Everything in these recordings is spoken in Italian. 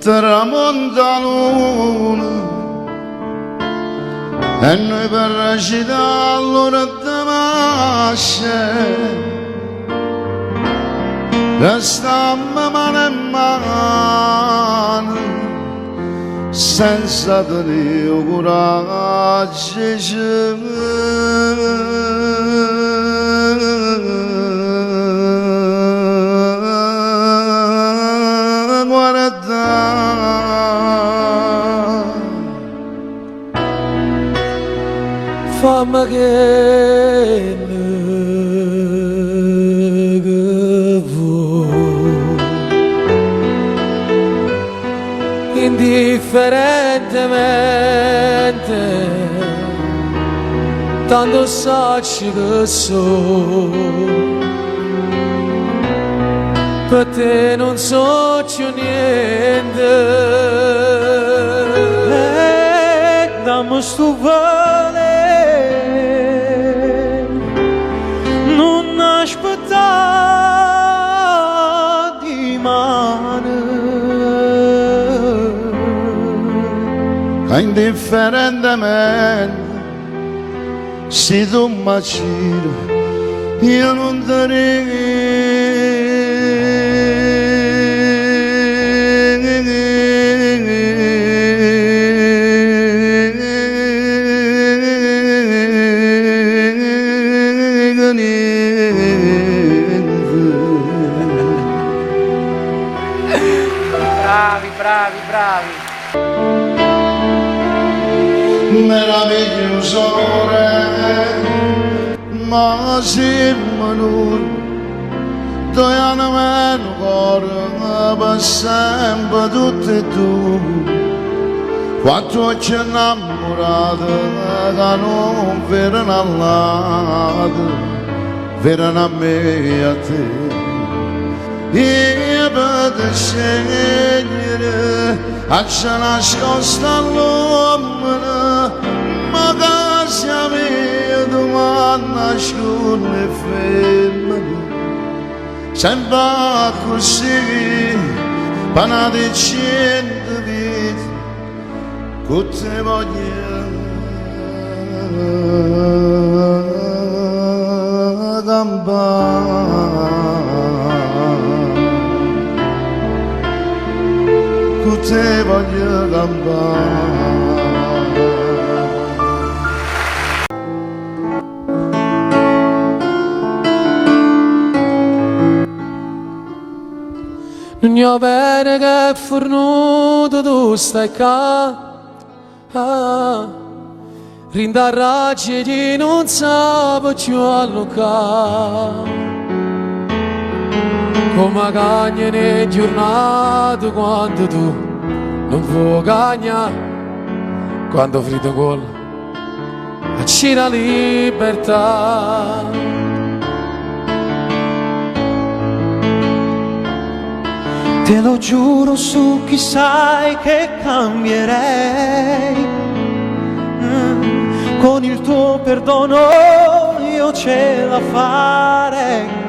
tramonta l'una e noi per recitare allora damasce restammo mano in mano senza tenere coraggio. Fammi che vuoi indifferentemente, tanto sacci che so per te non so più niente. Dammi sto vale, non aspettare di mano, indifferentemente se tu mi giri io non ti Bravi, bravi, bravi. meraviglioso amore, ma siamo noi, due anni meno cuore, per sempre tutti e due, quattro ci innamorati, che non verranno all'altro, verranno a me e a te. Io per scegliere a c'è nascosta all'uomo, ma casa mia domani nasconde femmina, sempre così, per una decina di vita, che te voglio campare. Te voglio campare. Non è vero che è fornuto tu stai qua, rindarraggi di non sape più allocare. Come cagna ne giornate quando tu non vuoi cagnare, quando frido gol c'è la libertà. Te lo giuro su chi sai che cambierei, con il tuo perdono io ce la farei.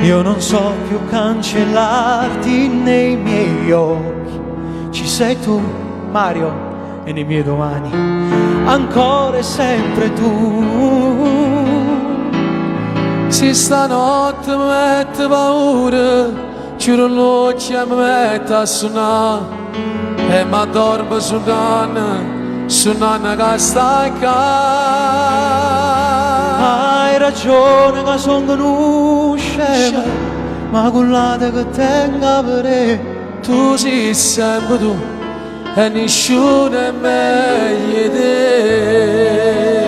Io non so più cancellarti nei miei occhi, ci sei tu, Mario, e nei miei domani, ancora e sempre tu. Se stanotte mi mette paura, giuro l'occhio mi mette a suonare, e mi addormo su nanna che sta qua. Hai ragione che sono conosceva, ma quell'altro che tenga per te. Tu sei sempre tu e nessuno è meglio di te.